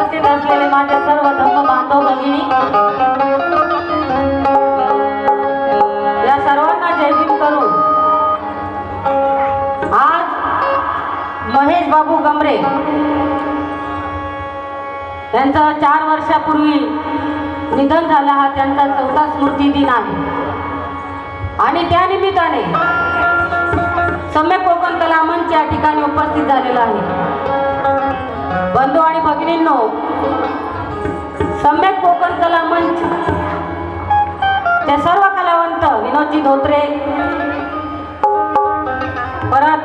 उपस्थित असलेले माझे सर्व धम्म बांधव भगिनी, या सर्वांना जय भीम करून आज महेश बाबू गमरे त्यांचा 4 वर्षापूर्वी निधन झाला। हा त्यांचा 4था स्मृती दिन आहे आणि त्या निमित्ताने सम्यक कोकण कला मंच या ठिकाणी उपस्थित झालेला आहे। बंधू आणि भगिनींनो, सम्यक कोकण कला मंच ते सर्व कलावंत विनोदजी धोत्रे, परत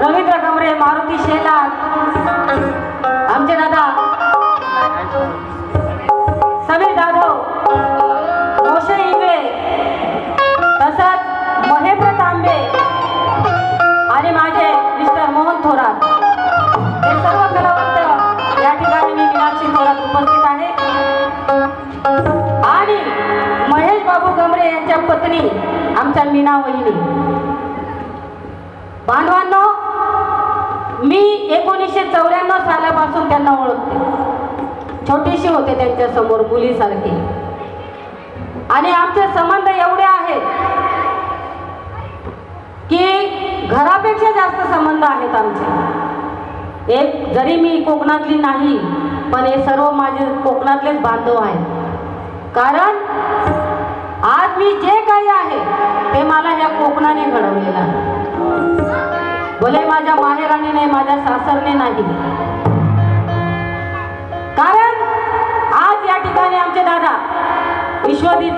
रवींद्र गमरे, मारुती शेलार, आमचे दादा समीर जाधव, मोशे इंगळे, तसंच महेंद्र तांबे आणि माझे मिस्टर मोहन थोरात, हे सर्व कलावंत या ठिकाणी मी मीनाक्षी थोरात उपस्थित आहे आणि महेश बाबू गमरे यांच्या पत्नी आमच्या मीना वहिनी। बांधवांनो, मी 1994 सालापासून त्यांना ओळखते। छोटीशी होते त्यांच्या समोर मुलीसारखी आणि आमचे संबंध एवढे आहेत की घरापेक्षा जास्त संबंध आहेत आमचे। एक जरी मी कोकणातली नाही, पण हे सर्व माझे कोकणातलेच बांधव आहेत। कारण आज मी जे काही आहे ते मला ह्या कोकणाने घडवलेलं आहे। भले माझ्या माहेराने नाही, माझ्या सासरने नाही, कारण आज या ठिकाणी आमचे दादा विश्वजित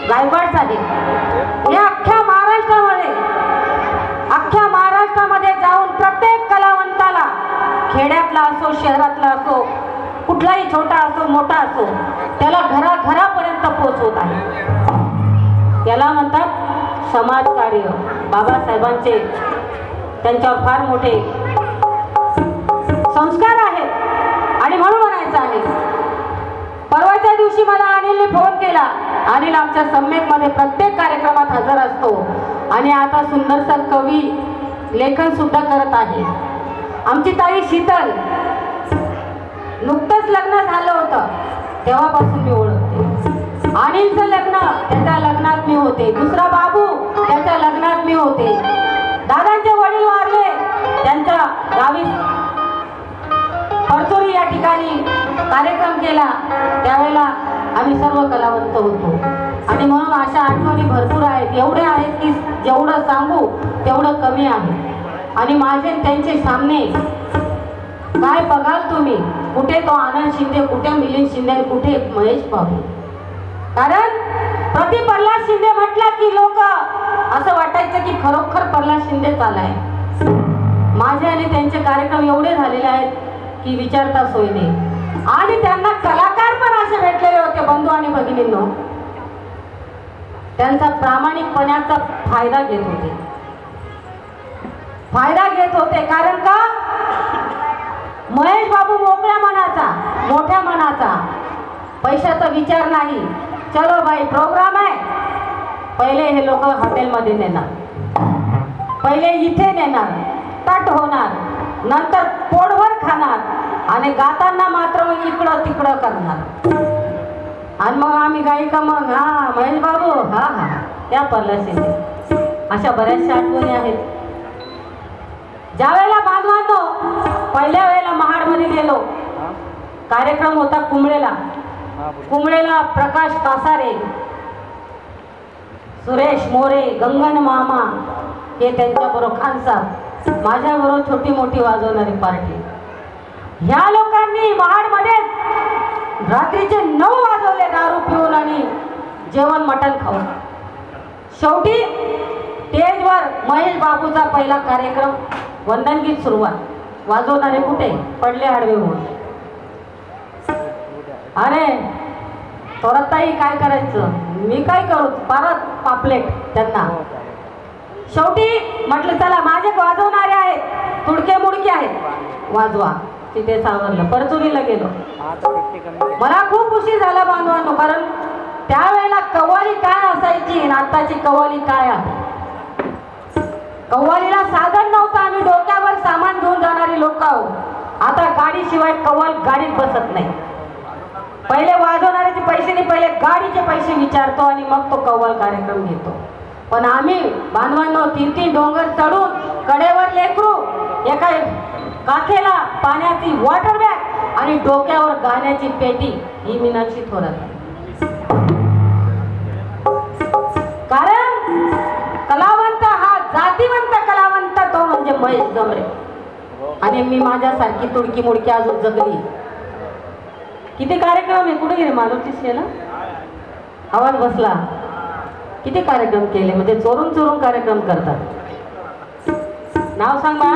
गायकवाड साहेब हे अख्ख्या महाराष्ट्रामध्ये जाऊन प्रत्येक कलावंताला, खेड्यातला असो शहरातला असो, कुठलाही छोटा असो मोठा असो, त्याला घरापर्यंत पोहोचवत आहे। त्याला म्हणतात समाजकार्य। बाबासाहेबांचे त्यांच्यावर फार मोठे संस्कार आहेत आणि म्हणून म्हणायचं आहे, परवाच्या दिवशी मला अनिलने फोन केला। अनिल आमच्या सम्यकमध्ये प्रत्येक कार्यक्रमात हजर असतो आणि आता सुंदरसा कवी लेखन सुद्धा करत आहे। आमची ताई शीतल, नुकतंच लग्न झालं होतं तेव्हापासून मी ओळखते। अनिलचं लग्न, त्याच्या लग्नात मी होते। दुसरा बाबू, त्याच्या लग्नात मी होते। दादांचे वडील वारले, त्यांच्या गावी परतुरी या ठिकाणी कार्यक्रम केला, त्यावेळेला आम्ही सर्व कलावंत होतो आणि म्हणून अशा आठवणी भरपूर आहेत। एवढे आहेत की जेवढं सांगू तेवढं कमी आहे। आणि माझे त्यांचे सामने काय बघाल तुम्ही, कुठे तो आनंद शिंदे, कुठे मिलिंद शिंदे, कुठे महेश बाबू। कारण प्रति प्रल्हाद शिंदे म्हटला की लोक असं वाटायचं की खरोखर प्रल्हाद शिंदे आलाय। माझे आणि त्यांचे कार्यक्रम एवढे झालेले आहेत की विचारता सोय नाही। आणि त्यांना कलाकार पण असे भेटलेले होते बंधू आणि भगिनींनो, त्यांचा प्रामाणिकपणाचा फायदा घेत होते। कारण का महेश बाबू मोकळ्या मनाचा, मोठ्या मनाचा, पैशाचा विचार नाही। चलो भाई प्रोग्राम आहे, पहिले हे लोक हॉटेलमध्ये नेणार, पहिले इथे नेणार, तट होणार, नंतर पोटभर खाणार आणि गाताना मात्र मग इकडं तिकडं करणार। आणि मग आम्ही गायिका, मग हा महेश बाबू, हा हा त्या प्रल्हाद शिंदे, अशा बऱ्याचशा आठवणी आहेत। ज्यावेळेला बांधवांनो पहिल्या वेळेला महाडमध्ये गेलो, कार्यक्रम होता कुंबळेला प्रकाश कासारे, सुरेश मोरे, गंगन मामा, हे त्यांच्याबरोबर खानसाहेब, माझ्याबरोबर छोटी मोठी वाजवणारी पार्टी। ह्या लोकांनी महाडमध्ये रात्रीचे 9 वाजवले दारू पिऊन आणि जेवण मटण खाऊन। शेवटी स्टेजवर महेश बाबूचा पहिला कार्यक्रम, वंदनगीत सुरुवात, वाजवणारे कुठे पडले आडवे होऊन। अरे थोराताई काय करायचं, मी काय करू, परत पापलेट त्यांना। शेवटी म्हटलं चला माझे वाजवणारे आहेत, तुडके मुडके आहेत, वाजवा। तिथे सावरलं, परतुरीला गेलो। मला खूप खुशी झाला बांधवांनो, कारण त्यावेळेला कव्वाली काय असायची आणि आताची कव्वाली काय आहे। कव्वालीला साधन नव्हतं, आम्ही डोक्यावर सामान घेऊन जाणारी लोक आहोत। आता गाडीशिवाय कव्वल गाडीत बसत नाही. पहिले वाजवणाऱ्याचे पैसे नाही, पहिले गाडीचे पैसे विचारतो आणि मग तो कव्वल कार्यक्रम घेतो. पण आम्ही बांधवांनो 3-3 डोंगर चढून कडेवर लेकरू, एका काखेला पाण्याची वॉटर बॅग आणि डोक्यावर गाण्याची पेटी, ही मीनाक्षी थोरात. कारण कलावंत हा जातीवंत कलावंत तो म्हणजे महेश गमरे. आणि मी माझ्यासारखी तुडकी मुडकी अजून जगली. किती कार्यक्रम आहे, कुठे गेले मानवतीस ना आवाज बसला. किती कार्यक्रम केले, म्हणजे चोरून चोरून कार्यक्रम करतात. नाव सांग बा.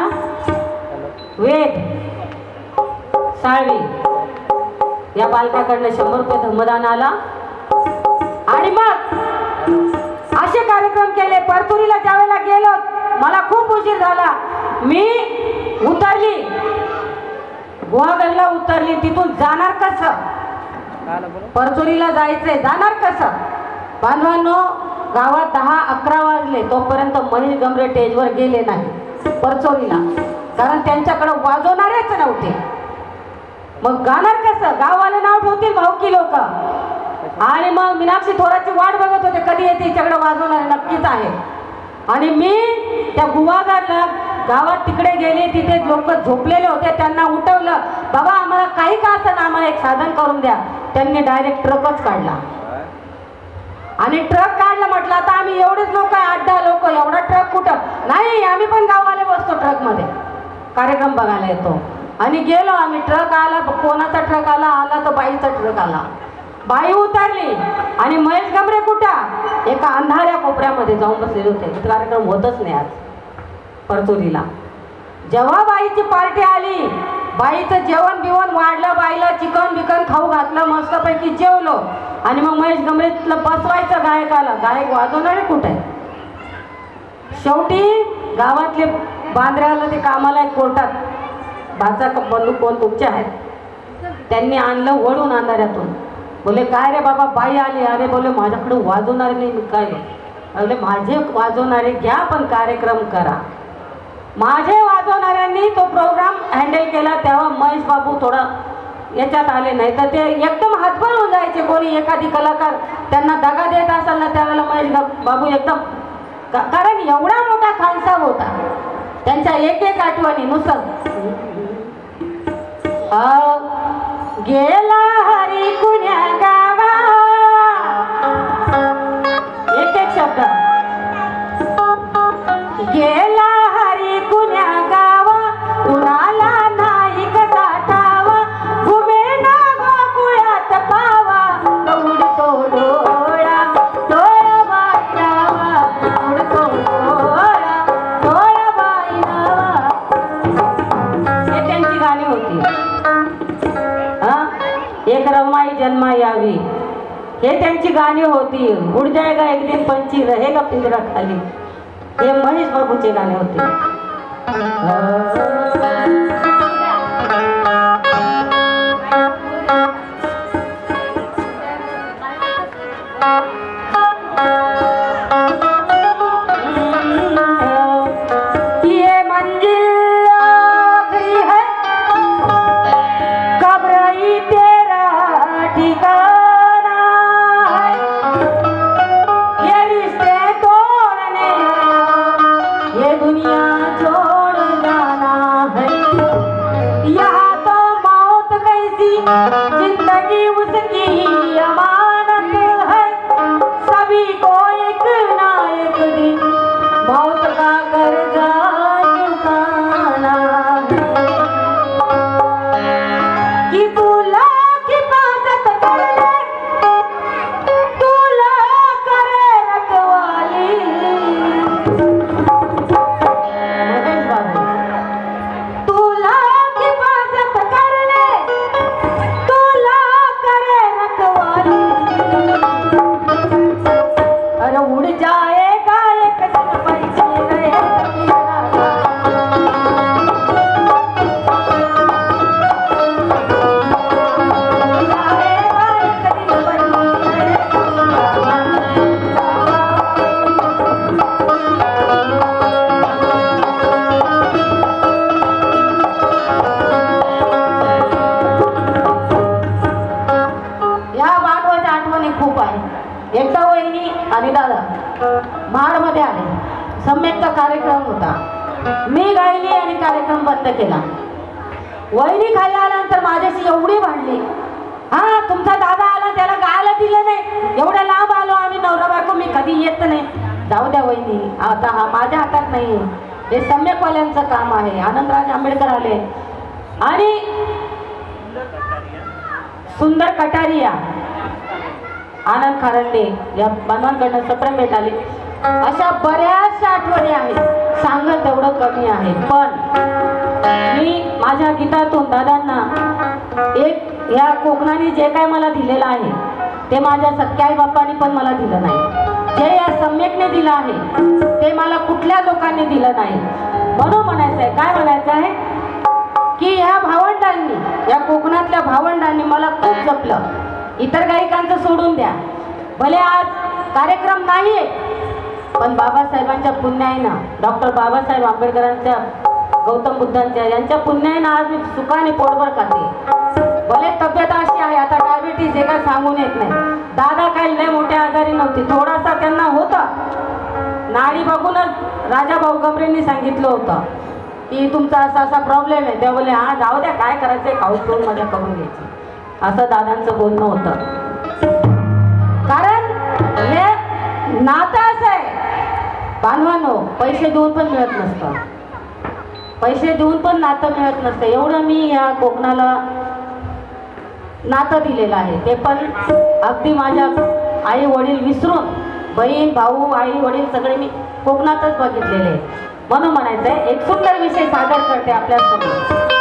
वेद साळवी या बालकाकडनं 100 रुपये धम्मदान आला. आणि मग असे कार्यक्रम केले. परतुरीला ज्यावेळेला गेलो मला खूप उशीर झाला. मी उतरली, गुहागरला उतरली. तिथून जाणार कसं, परचुरीला जायचंय, जाणार कसं. बांधवांनो गावात 10-11 वाजले तोपर्यंत महेश गमरे स्टेजवर गेले नाही परचोरीला, कारण त्यांच्याकडे वाजवणारेच नव्हते. मग गाणार कसं, गाववाले नाव ठेवतील भाऊकी लोक. आणि मग मीनाक्षी थोराची वाट बघत होते, कधी येते हिच्याकडे वाजवणारे, नक्कीच आहे. आणि मी त्या गुहागरला गावात तिकडे गेले, तिथे लोक झोपलेले होते, त्यांना उठवलं. बाबा आम्हाला काही का असं ना, आम्हाला एक साधन करून द्या. त्यांनी डायरेक्ट ट्रकच काढला. आणि ट्रक काढलं, म्हटलं आता आम्ही एवढेच लोक आहे, 8-10 लोक, एवढा ट्रक कुठं नाही, आम्ही पण गाववाले बसतो ट्रक मध्ये, कार्यक्रम बघायला येतो. आणि गेलो आम्ही. ट्रक आला, कोणाचा ट्रक आला तर बाईचा ट्रक आला. बाई उतरली आणि महेश गमरे कुठं, एका अंधाऱ्या कोपऱ्यामध्ये जाऊन बसलेले होते. कार्यक्रम होतच नाही आज परतुरीला. जेव्हा बाईची पार्टी आली, बाईचं जेवण बिवण वाढलं, बाईला चिकन बिकन खाऊ घातलं, मस्तपैकी जेवलो. आणि मग महेश गमरेला बसवायचं गायकाला, गायक वाजवणारे कुठे. शेवटी गावातले बांद्र्याला ते कामाला एक कोर्टात, भाचा बंदूक कोण तुमचे आहेत, त्यांनी आणलं वळून अंधाऱ्यातून. बोले काय रे बाबा बाई आली. अरे बोले माझ्याकडे वाजवणारे नाही. मी काय बोले माझे वाजवणारे घ्या पण कार्यक्रम करा. माझे वाजवणाऱ्यांनी तो प्रोग्राम हँडल केला. तेव्हा महेश बाबू थोडा याच्यात आले, नाही तर ते एकदम हातभर होऊन जायचे. कोणी एखादी कलाकार त्यांना दगा देत असाल ना, त्यावेळेला महेश बाबू एकदम, कारण एवढा मोठा खानसाब होता त्यांच्या एक आठवणी नुसार. गेला हरी कुण्या गावा, एक शब्द, गेला हरी कुण्या गावा, कुणाला नाही कसा ठावा, घुमे ना गोकुळात पावा, उडतो डोळा डोळा बाईनावा, उडतो डोळा डोळा बाईनावा. हे त्यांची गाणी होती. एक रमाई जन्मा यावी, हे त्यांची गाणी होती. उड जाएगा एक दिन पंछी रहेगा पिंजरा खाली, हे महेश बाबूचे गाणे होते. ये मंजिल आखरी है, कब्र तेरा ठिकाना है, ये रिश्ते तोड़ने ये दुनिया छोड़ जाना है. यहाँ तो मौत कैसी जिंदगी उसकी अमानत है, सभी को एक ना एक दिन मौत का कर्जा चुकाना है. कि तुला हिफाजत कर ले, तुला करे रखवाली. महेश बाबू, तुला हिफाजत कर ले, तुला करे रखवाली. दादा महाडमध्ये आले. सम्यकचा कार्यक्रम होता. मी गायली आणि कार्यक्रम बंद केला. वहिनी खाली आल्यानंतर माझ्याशी एवढी भांडली. हा तुमचा दादा आला त्याला गायला दिलं नाही. एवढ्या लांब आलो आम्ही नवरा बायको, मी कधी येत नाही. जाऊ द्या वहिनी, आता हा माझ्या हातात नाही, हे सम्यकवाल्यांचं काम आहे. आनंदराज आंबेडकर आले आणि सुंदर कटारिया, आनंद खारंडे या बांधवांकडनं सप्रेम भेट आली. अशा बऱ्याचशा आठवणी आहेत, सांगत तेवढं कमी आहे. पण मी माझ्या गीतातून दादांना एक या कोकणाने जे काय मला दिलेलं आहे ते माझ्या सख्या आई बाप्पांनी पण मला दिलं नाही. जे या सम्यकने दिलं आहे ते मला कुठल्या लोकांनी दिलं नाही. म्हणून म्हणायचं आहे, काय म्हणायचं आहे की ह्या भावंडांनी, या कोकणातल्या भावंडांनी मला खूप जपलं. इतर गायिकांचं सोडून द्या, भले आज कार्यक्रम नाहीये, पण बाबासाहेबांच्या पुण्याईनं, डॉक्टर बाबासाहेब आंबेडकरांच्या, गौतम बुद्धांच्या यांच्या पुण्याईनं आज मी सुखाने पोटभर खाते. भले तब्येत अशी आहे, आता डायबिटीस हे काय सांगून येत नाही. दादा काही लय मोठ्या आजारी नव्हती, थोडासा त्यांना होता. नाडी बघूनच राजा भाऊ गमरेंनी सांगितलं होतं की तुमचा असा असा प्रॉब्लेम आहे. ते बोले हा जाऊ द्या, काय करायचंय खाऊ पिऊन मजा करून घ्यायची, असं दादांचं बोलणं होतं. कारण हे नातं असं आहे बांधवांनो, पैसे देऊन पण मिळत नसतं, पैसे देऊन पण नातं मिळत नसतं. एवढं मी या कोकणाला नातं दिलेलं आहे. ते पण अगदी माझ्या आई वडील विसरून, बहीण भाऊ आई वडील सगळे मी कोकणातच बघितलेले आहे. म्हणून म्हणायचं आहे, एक सुंदर विषय सादर करते आपल्यासमोर.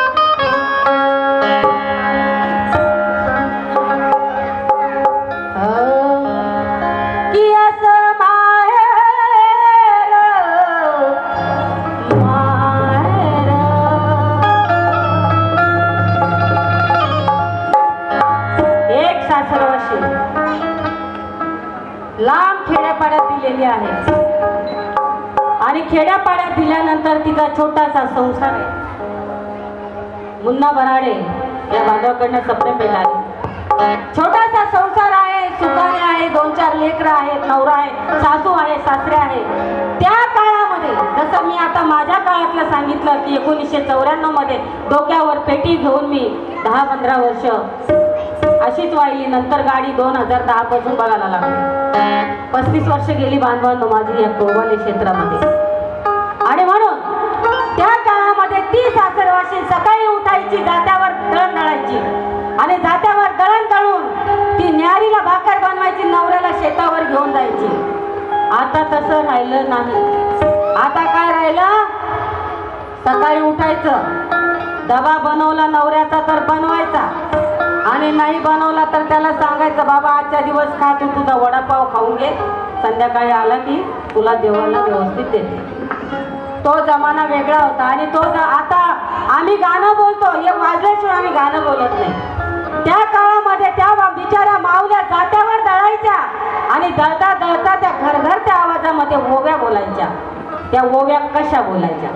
लांब खेड्यापाड्यात दिलेली आहे आणि खेड्यापाड्यात दिल्यानंतर तिचा छोटासा संसार आहे. मुन्ना बराडे या बांधवाकडनं सप्रेम भेट आली. छोटासा संसार आहे, सुखाने आहे, 2-4 लेकरं आहेत, नवरा आहे, सासू आहे, सासरे आहे. त्या काळामध्ये जसं मी आता माझ्या काळातलं सांगितलं की 1994 मध्ये डोक्यावर पेटी घेऊन मी 10-15 वर्ष अशीच वाहिली. नंतर गाडी 2010 पासून बघायला लागली. 35 वर्ष गेली बांधवांनो माझी या कोवाले क्षेत्रामध्ये. आणि म्हणून त्या काळामध्ये ती सासरवाशी सकाळी उठायची, जात्यावर दळण दळायची आणि जात्यावर दळण दळून ती न्यारीला भाकर बनवायची, नवऱ्याला शेतावर घेऊन जायची. आता तसं राहिलं नाही. आता काय राहिलं, सकाळी उठायचं, डबा बनवला नवऱ्याचा तर बनवायचा, आणि नाही बनवला तर त्याला सांगायचं बाबा आजच्या दिवस खा, तू तुझा वडापाव खाऊन घे, संध्याकाळी आला की तुला देवाला व्यवस्थित देते. तो जमाना वेगळा होता. आणि तो आता आम्ही गाणं बोलतो, हे वाजल्याशिवाय आम्ही गाणं बोलत नाही. त्या काळामध्ये त्या बिचाऱ्या माऊल्या जात्यावर दळायच्या आणि दळता दळता त्या घरघरच्या आवाजामध्ये ओव्या बोलायच्या. त्या ओव्या कशा बोलायच्या,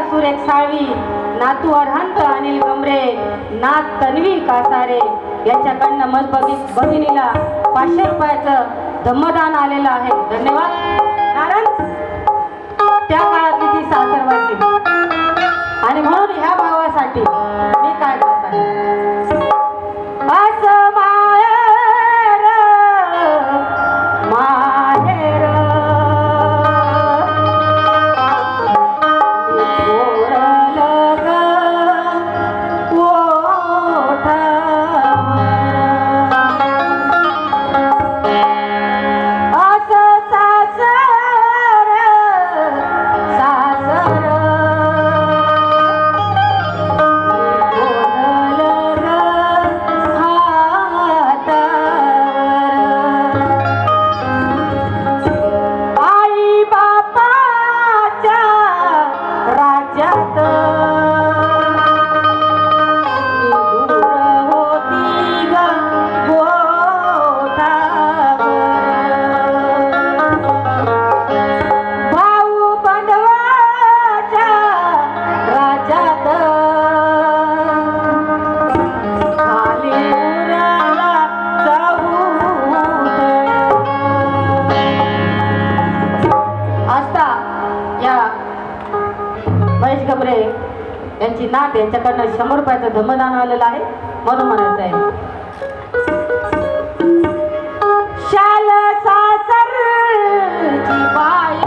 सुरेख साळवी, नातू अरहंत अनिल गमरे, नात तन्वी कासारे यांच्याकडनं मज भगिनीला 500 रुपयाचं धम्मदान आलेलं आहे. धन्यवाद. कारण त्या काळातली ती सासरवासी. आणि म्हणून ह्या भावासाठी मी काय करत आहे, नाथ यांच्याकडनं 100 रुपयाचं धम्मदान आलेलं आहे म्हणून म्हणायचं आहे. शाल सासरची बाई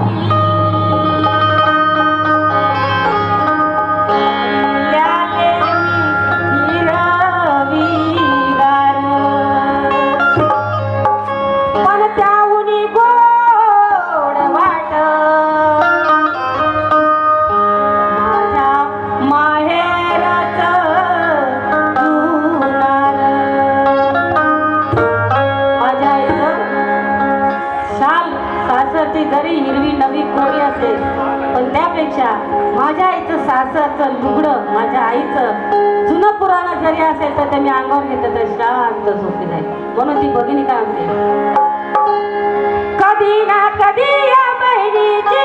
जरी हिरवी नवी कोरी असेल पण त्यापेक्षा माझ्या आईचं सासरचं लुगडं माझ्या आईचं जुनं पुराणं जरी असेल तर ते मी अंगावर घेतलं तर शांत झोपी नाही. म्हणून ती भगिनी काय म्हणते, कधी ना कधी या बहिणीची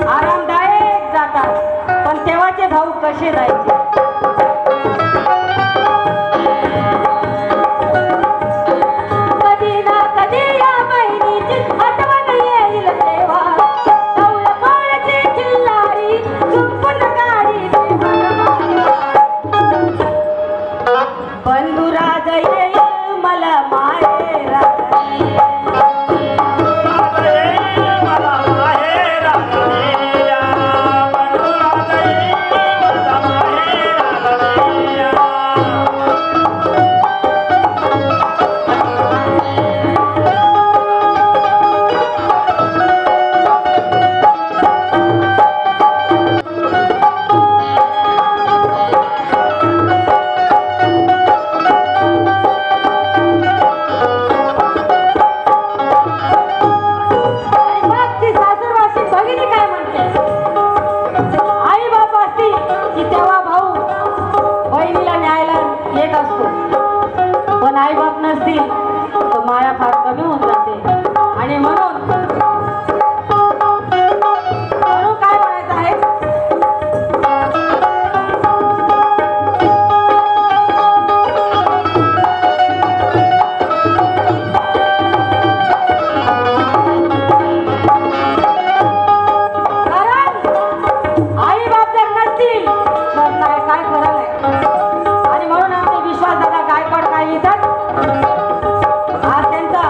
आरामदायक जातात पण तेव्हाचे भाऊ कसे जायचे. कधी ना कधी या बहिणीची आठवण येईल तेव्हा कवळपाळची किल्लारी झुंपून गाडी बंधुराज येईल मला माहेरा आई बाप नसतील तर माया फार कमी होऊन जाते. आणि म्हणून काय म्हणायचं आहे, कारण आई बाप जर नसतील तर काय खरं नाही. आणि म्हणून आमचे विश्वास दादा गायकवाड काय लिहितात, आज त्यांचा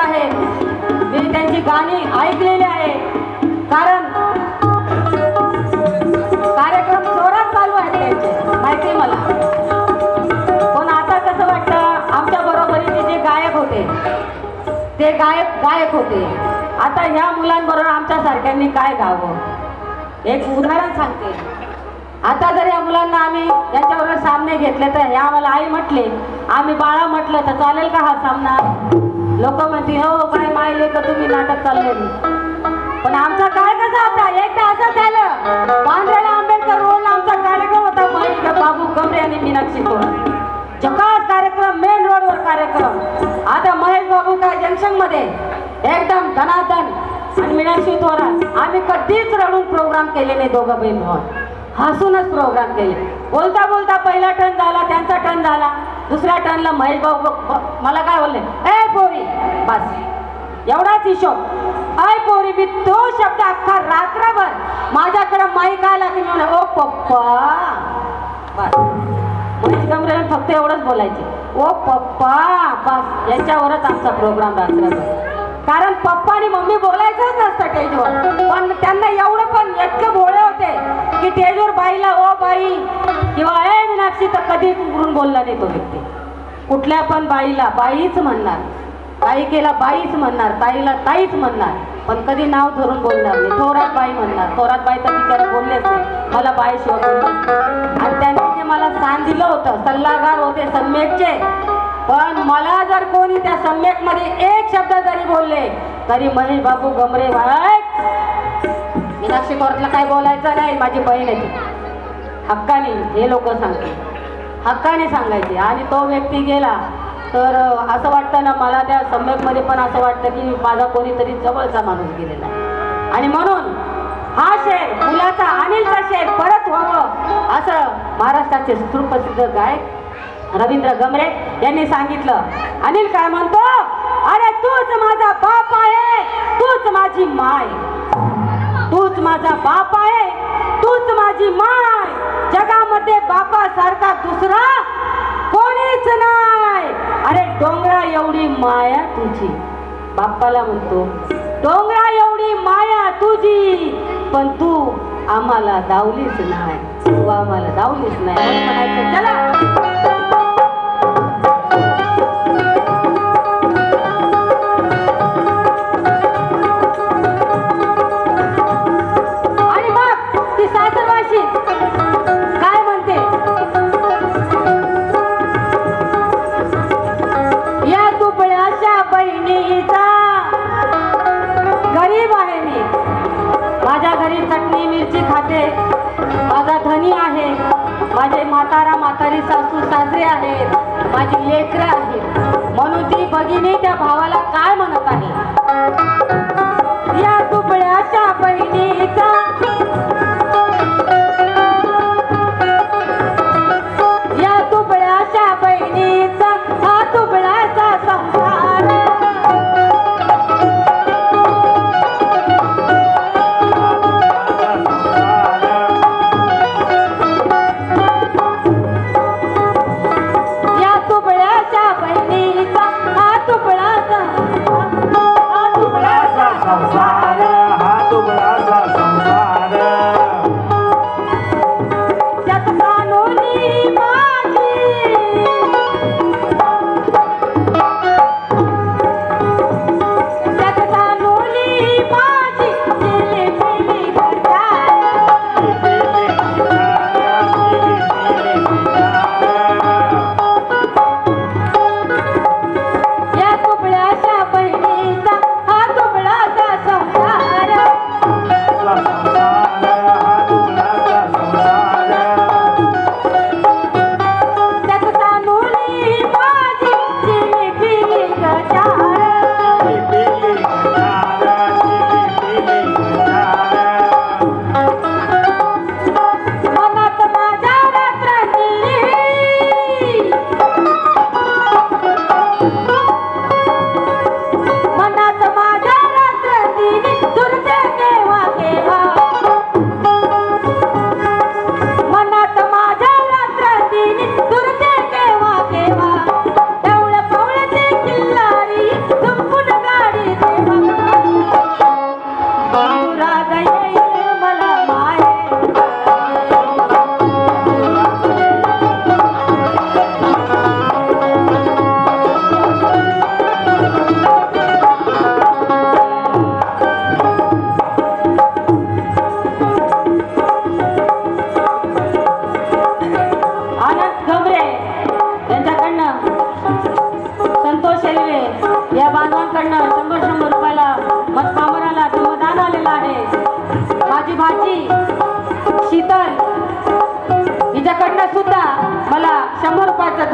आहेत, मी त्यांची गाणी ऐकलेली आहे. कारण कार्यक्रम जोरात चालू आहेत त्यांचे, माहिती आहे मला. पण आता कसं वाटतं, आमच्या बरोबरीचे जे गायक होते ते गायक होते. आता ह्या मुलांबरोबर आमच्या सारख्यांनी काय गावं. एक उदाहरण सांगते. आता जर या मुलांना आम्ही यांच्याबरोबर सामने घेतले तर हे आम्हाला आई म्हटले, आम्ही बाळा म्हटलं तर चालेल का हा सामना. लोक म्हणतील हो काय मायले का तुम्ही नाटक चालले. पण आमचा काय कसं होता, एकदा असं झालं, बांद्र्याला आंबेडकर रोडला आमचा कार्यक्रम होता. महेश बाबू गमरे आणि मीनाक्षी थोरात, झकास कार्यक्रम, मेन रोडवर कार्यक्रम. आता महेश बाबू काय जंक्शन मध्ये एकदम धनाधन आणि मीनाक्षी थोरात. आम्ही कधीच रडून प्रोग्राम केले नाही, दोघं बहीण भाऊ हसूनच प्रोग्राम केले. बोलता बोलता पहिला टर्न झाला, त्यांचा टर्न झाला. दुसऱ्या टर्नला महेश भाऊ मला काय बोलले, ए पोरी, बस एवढाच हिशोब. आय पोरी, मी तो शब्द अख्खा रात्रभर माझ्याकडे माईक आला की म्हणून ओ पप्पा, बस. महेश गमरे फक्त एवढंच बोलायचे, ओ पप्पा, बस. याच्यावरच आमचा प्रोग्राम रात्रभर. कारण पप्पा आणि मम्मी बोलायचंच नसतं स्टेजवर, पण त्यांना एवढं पण इतकं भोळे होते की स्टेजवर बाईला ओ बाई किंवा ए मीनाक्षी तर कधी उघडून बोलला नाही तो व्यक्ती. कुठल्या पण बाईला बाईच म्हणणार, गायिकेला बाईच म्हणणार, ताईला ताईच म्हणणार, पण कधी नाव धरून बोलणार नाही. थोरात बाई म्हणणार. थोरात बाई तर बिचारे बोललेच नाही, मला बाई शिवाय बोलले. आणि त्यांनी जे मला स्थान दिलं होतं, सल्लागार होते सम्यकचे, पण मला जर कोणी त्या सम्यक मध्ये एक शब्द जरी बोलले तरी महेश बाबू गमरे मीनाक्षी थोरातला काय बोलायचं नाही, माझी बहीण आहे, हक्काने हे लोक सांगते, हक्काने सांगायचे. आणि तो व्यक्ती गेला तर असं वाटतं ना मला, त्या सम्यक मध्ये पण असं वाटतं की माझा कोणीतरी जवळचा माणूस गेलेला आहे. आणि म्हणून हा शेर, मुलाचा अनिलचा शेर परत व्हावं असं महाराष्ट्राचे सुप्रसिद्ध गायक रवींद्र गमरे यांनी सांगितलं. अनिल काय म्हणतो, अरे तूच माझा बाप आहे, तूच माझी माय, तूच माझा बाप आहे, तूच माझी माय, जगामध्ये बापासारखा दुसरा कोणीच नाही. अरे डोंगरा एवढी माया तुझी, बाप्पाला म्हणतो डोंगरा एवढी माया तुझी, पण तू आम्हाला दावलीच नाही, तू आम्हाला दावलीच नाही. म्हणायचं चला काय म्हणते, या दुबळ्याच्या बहिणीचा, गरीब आहे मी, माझ्या घरी चटणी मिरची खाते, माझा धनी आहे, माझे म्हातारी सासू सासरे आहेत, माझी लेकरं आहेत, म्हणून ती भगिनी त्या भावाला काय म्हणत आहे, या दुबळ्याच्या बहिणीचा, संसार हा दुबळाचा संसार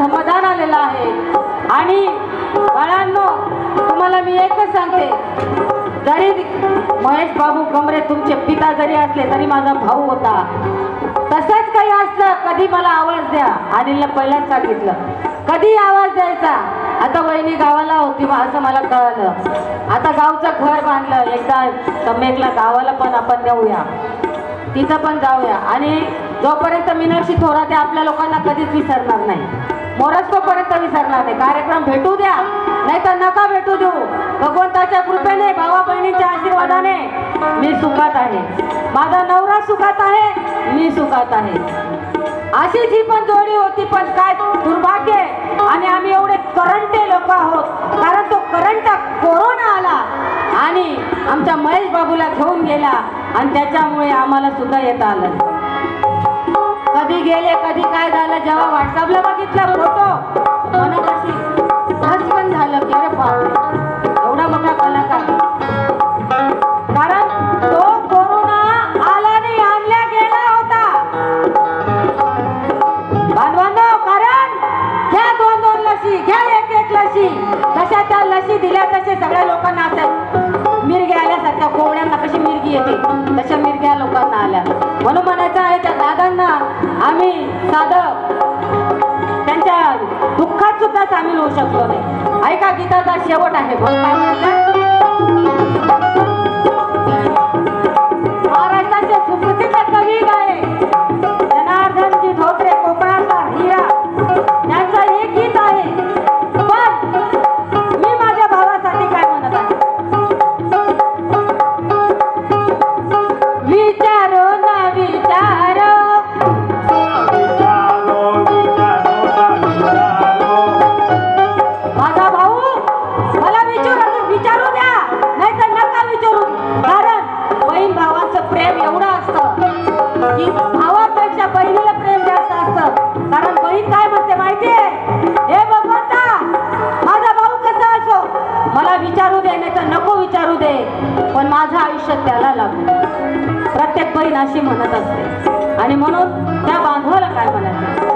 धम्मदान आलेलं आहे. आणि बाळांनो, तुम्हाला मी एकच सांगते, जरी महेश बाबू कमरे तुमचे पिता जरी असले तरी माझा भाऊ होता. तसंच काही असलं कधी मला आवाज द्या. अनिलला पहिल्याच सांगितलं, कधी आवाज द्यायचा. आता वहिनी गावाला होती असं मला कळलं. आता गावचं घर बांधलं, एकदा सम्यकला गावाला पण आपण नेऊया, तिथं पण जाऊया. आणि जोपर्यंत मीनाक्षी थोरात आपल्या लोकांना कधीच विसरणार नाही, मोरस्तोपर्यंत विसरणार नाही. कार्यक्रम भेटू द्या नाही तर नका भेटू देऊ. भगवंताच्या कृपेने, भावा बहिणींच्या आशीर्वादाने मी सुखात आहे, माझा नवरा सुखात आहे, मी सुखात आहे. अशीच ही पण जोडी होती. पण काय दुर्भाग्य, आणि आम्ही एवढे करंटे लोक आहोत, कारण तो करंट कोरोना आला आणि आमच्या महेश बाबूला घेऊन गेला आणि त्याच्यामुळे आम्हाला सुद्धा येता आलं. कधी गेले, कधी काय झालं, जेव्हा व्हॉट्सअपला बघितलं फोटो, मनात अशी हसकन झालं की अरे बापरे, एवढा मोठा कलाकार. कारण तो कोरोना आला नाही, आणल्या गेला होता. बांधवांनो, कारण घ्या 2-2 लसी, घ्या 1-1 लसी. तशा त्या लसी दिल्या तसे सगळ्या लोकांना असतात. मिरगी आल्यासारख्या कोवड्यांना कशी मिरगी येते तशा मिरग्या लोकांना आल्या. म्हणून म्हणायचं आहे त्या दादांना आम्ही साधं त्यांच्या दुःखात सुद्धा सामील होऊ शकलो नाही. ऐका, गीताचा शेवट आहे. काय म्हणतात, महाराष्ट्राचे सुप्रसिद्ध कवी गायक जनार्दनजी धोत्रे, कोकणातला हिरा, त्यांचं एक गीत आहे. पण मी माझ्या भावासाठी काय म्हणत आहे, विचारो ना विचारो, माझा भाऊ मला विचारू द्या नाही तर नका विचारू. कारण बहीण भावाचं प्रेम एवढं असतं की भावापेक्षा बहिणीला प्रेम जास्त असतं. कारण बहीण काय म्हणते माहितीये, हे भगवंता माझा भाऊ कसा असो, मला विचारू दे नाही तर नको विचारू दे, पण माझं आयुष्य त्याला लागू. प्रत्येक बहीण अशी म्हणत असते. आणि म्हणून त्या बांधवाला काय म्हणायचं,